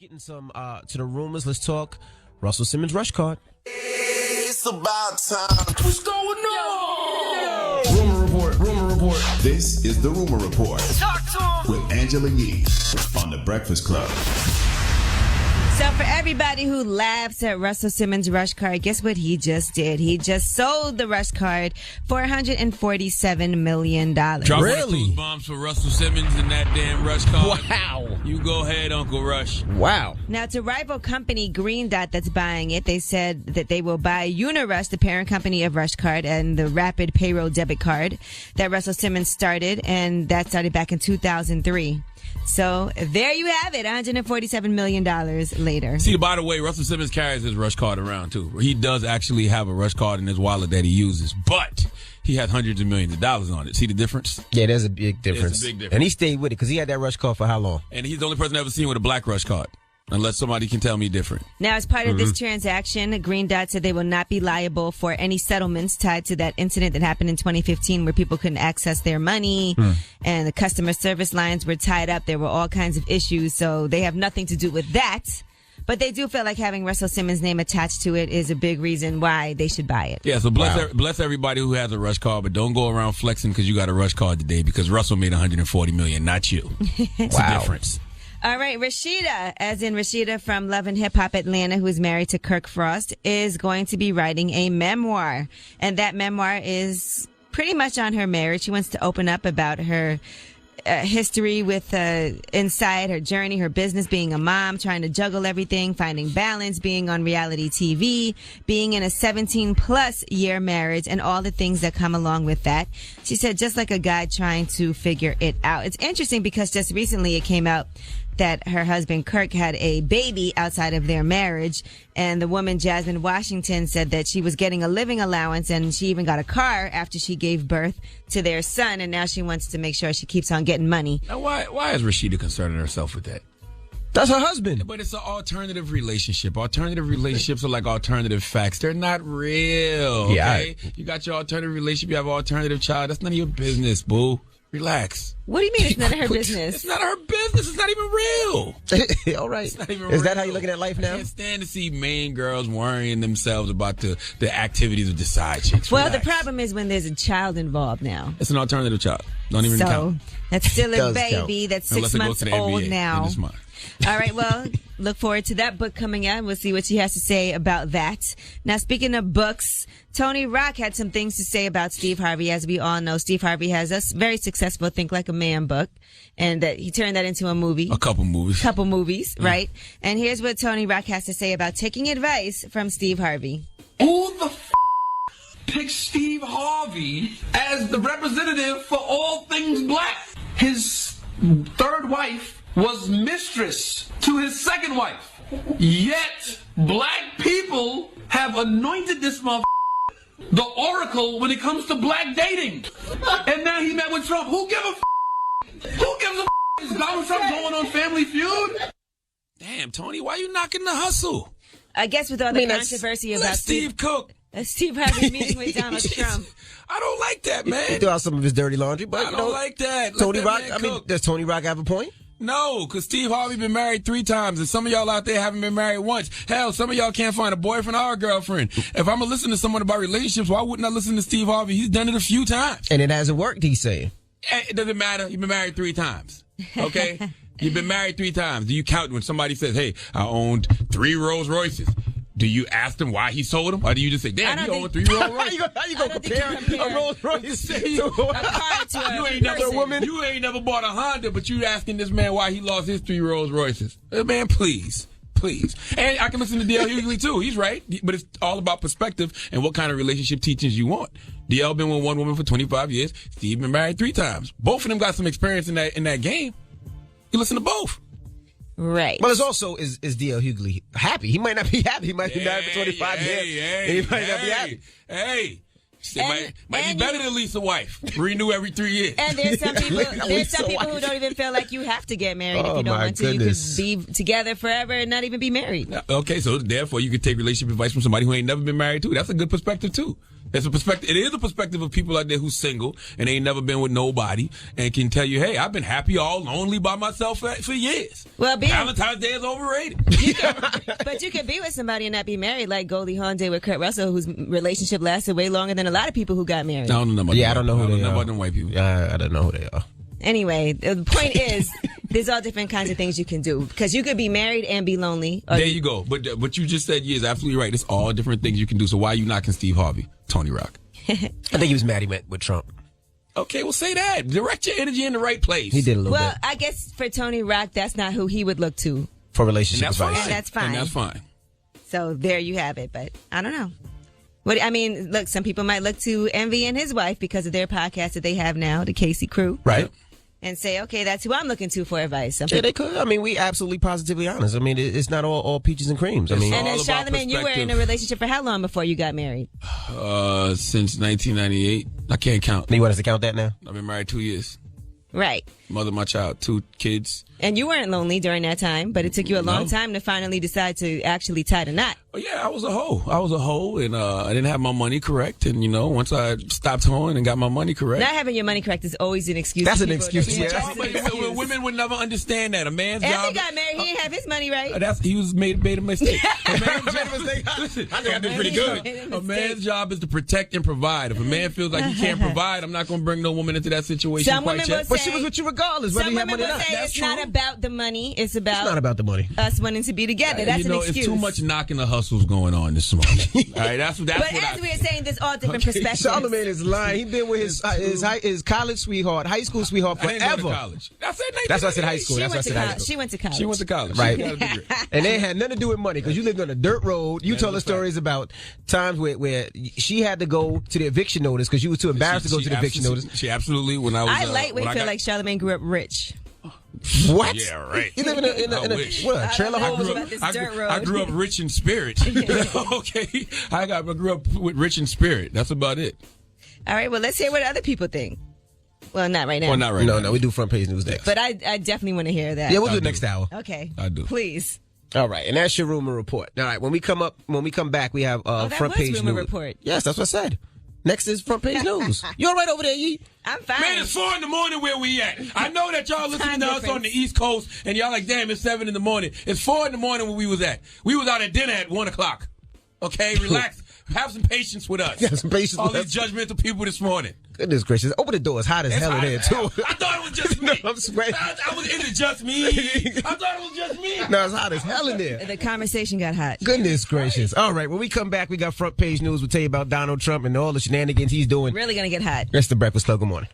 Getting some to the rumors. Let's talk Russell Simmons rush card. It's about time. What's going on? Rumor report. Rumor report. This is the Rumor Report. Talk to him. With Angela Yee on The Breakfast Club. So for everybody who laughs at Russell Simmons' rush card, guess what he just did? He just sold the rush card for $147 million. Drop Really? those bombs for Russell Simmons and that damn rush card. Wow. You go ahead, Uncle Rush. Wow. Now, it's a rival company, Green Dot, that's buying it. They said that they will buy Unirush, the parent company of Rush Card, and the rapid payroll debit card that Russell Simmons started, and that started back in 2003. So there you have it, $147 million later. See, by the way, Russell Simmons carries his rush card around, too. He does actually have a rush card in his wallet that he uses, but he has hundreds of millions of dollars on it. See the difference? Yeah, there's a big difference. It's a big difference. And he stayed with it because he had that rush card for how long? And he's the only person I've ever seen with a black rush card, unless somebody can tell me different. Now, as part of this transaction, Green Dot said they will not be liable for any settlements tied to that incident that happened in 2015 where people couldn't access their money and the customer service lines were tied up. There were all kinds of issues, so they have nothing to do with that. But they do feel like having Russell Simmons' name attached to it is a big reason why they should buy it. Yeah, so bless everybody who has a rush card, but don't go around flexing because you got a rush card today because Russell made $140 million, not you. It's a difference. All right, Rashida, as in Rashida from Love and Hip Hop Atlanta, who is married to Kirk Frost, is going to be writing a memoir. And that memoir is pretty much on her marriage. She wants to open up about her history with inside her journey, her business, being a mom, trying to juggle everything, finding balance, being on reality TV, being in a 17-plus year marriage, and all the things that come along with that. She said, just like a guy trying to figure it out. It's interesting because just recently it came out that her husband Kirk had a baby outside of their marriage, and the woman Jasmine Washington said that she was getting a living allowance and she even got a car after she gave birth to their son, and now she wants to make sure she keeps on getting money. Now, why is Rashida concerning herself with that? That's her husband. But it's an alternative relationship. Alternative relationships are like alternative facts. They're not real, okay? Yeah. You got your alternative relationship, you have an alternative child. That's none of your business, boo. Relax. What do you mean it's none of her business? It's not her business. It's not even real. All right. It's not even Is that real. how you're looking at life now? I can't stand to see main girls worrying themselves about the activities of the side chicks. Well, Relax. the problem is when there's a child involved now. It's an alternative child. Don't even So count. that's still a Does baby count. that's Unless 6 it goes months to the old NBA, now. then it's mine. All right, well, look forward to that book coming out. We'll see what she has to say about that. Now, speaking of books, Tony Rock had some things to say about Steve Harvey. As we all know, Steve Harvey has a very successful Think Like a Man book, and he turned that into a movie. A couple movies. Right? And here's what Tony Rock has to say about taking advice from Steve Harvey. Who the picked Steve Harvey as the representative for all things black? His third wife was mistress to his second wife. Yet, black people have anointed this motherfucker the oracle when it comes to black dating. And now he met with Trump. Who gives a f***? Who gives a f***? Is Donald Trump going on Family Feud? Damn, Tony, why you knocking the hustle? I guess with all the controversy about Let Steve cook. Steve Harvey meeting with Donald Trump. I don't like that, He man. threw out some of his dirty laundry, but I don't like that. Let Tony that Rock. man I mean, cook. does Tony Rock have a point? No, because Steve Harvey been married 3 times, and some of y'all out there haven't been married once. Hell, some of y'all can't find a boyfriend or a girlfriend. If I'm going to listen to someone about relationships, why wouldn't I listen to Steve Harvey? He's done it a few times. And it hasn't worked, he's saying. It doesn't matter. You've been married 3 times. Okay? You've been married 3 times. Do you count when somebody says, hey, I owned 3 Rolls Royces? Do you ask them why he sold them? Or do you just say, damn, he owned 3 Rolls Royces? How you gonna compare a Rolls Royce to You ain't never bought a Honda, but you asking this man why he lost his 3 Rolls Royces. Man, please. And I can listen to D.L. Hughley too. He's right. But it's all about perspective and what kind of relationship teachings you want. D.L. been with one woman for 25 years. Steve been married 3 times. Both of them got some experience in that game. You listen to both. Right. But it's also, is D.L. Hughley happy? He might not be happy. He might be married for 25 years. He might not be happy. Might be better than Lisa wife. Renew every 3 years. And there's some people who don't even feel like you have to get married if you don't want to. Goodness. You could be together forever and not even be married. Okay, so therefore you could take relationship advice from somebody who ain't never been married too. That's a good perspective too. It's a perspective. It is a perspective of people out there who's single and ain't never been with nobody and can tell you, hey, I've been happy all lonely by myself for years. Well, Valentine's Day is overrated. But you can be with somebody and not be married, like Goldie Hawn did with Kurt Russell, whose relationship lasted way longer than a lot of people who got married. I don't know. I don't know who they are. About them white people. I don't know who they are. Anyway, the point is, there's all different kinds of things you can do because you could be married and be lonely. There you go. But what you just said, is absolutely right. It's all different things you can do. So why are you knocking Steve Harvey, Tony Rock? I think he was mad he went with Trump. Okay, well, say that. Direct your energy in the right place. He did a little bit. Well, I guess for Tony Rock, that's not who he would look to. For relationship advice. And that's fine. And that's fine. So there you have it. But I don't know. Look, some people might look to Envy and his wife because of their podcast that they have now, the Casey Crew. Right. And say, okay, that's who I'm looking to for advice. They could. I mean, we absolutely positively honest. I mean, it's not all peaches and creams. I mean, and then Charlamagne, you were in a relationship for how long before you got married? Since 1998. I can't count. You want us to count that now? I've been married 2 years. Right. Mother of my child, 2 kids. And you weren't lonely during that time, but it took you a long time to finally decide to actually tie the knot. Oh, yeah, I was a hoe, and I didn't have my money correct. And, once I stopped hoeing and got my money correct. Not having your money correct is always an excuse. That's an excuse, yeah. Women would never understand that. A man's job. He got married, he didn't have his money right. He made a mistake. Listen, I think I did pretty good. A man's job is to protect and provide. If a man feels like he can't provide, I'm not going to bring no woman into that situation. Some women will say, but she was with you regardless, whether you have money or not. That's true. Not about the money. It's not about the money. Us wanting to be together. That's an excuse. It's too much knocking the hustles going on this morning. All right, that's but as we were saying, there's all different perspectives. Charlamagne is lying. He's been with his college sweetheart, high school sweetheart forever. I didn't go to college. That's why I said high school. She went to college. She went to college. Right. And they had nothing to do with money because you lived on a dirt road. You told us stories about times where she had to go to the eviction notice because you was too embarrassed to go to the eviction notice. She absolutely, when I was... I lightweight feel like Charlamagne grew up rich. What? Yeah, right. You live in a trailer house? I grew up rich in spirit. Okay. I grew up with rich in spirit. That's about it. All right. Well, let's hear what other people think. Well, not right now. Well, not right now. No, we do front page news next. But I definitely want to hear that. Yeah, we'll do it next hour. Okay. I do. Please. All right, and that's your rumor report. All right, when we come back, we have front page rumor news. Report. Yes, that's what I said. Next is front page news. You all right over there, Yee? I'm fine. Man, it's 4 in the morning where we at. I know that y'all listening to us on the East Coast, and y'all like, damn, it's 7 in the morning. It's 4 in the morning where we was at. We was out at dinner at 1 o'clock. Okay, relax. Have some patience with us. Yeah, some patience all with these judgmental people this morning. Goodness gracious. Open the door. It's hot as hell in there, too. I thought it was just me. No, I'm sweating. Is it just me? I thought it was just me. No, it's hot as hell in there. The conversation got hot. Goodness gracious. All right, when we come back, we got front page news. We'll tell you about Donald Trump and all the shenanigans he's doing. Really going to get hot. That's the Breakfast Club. Good morning.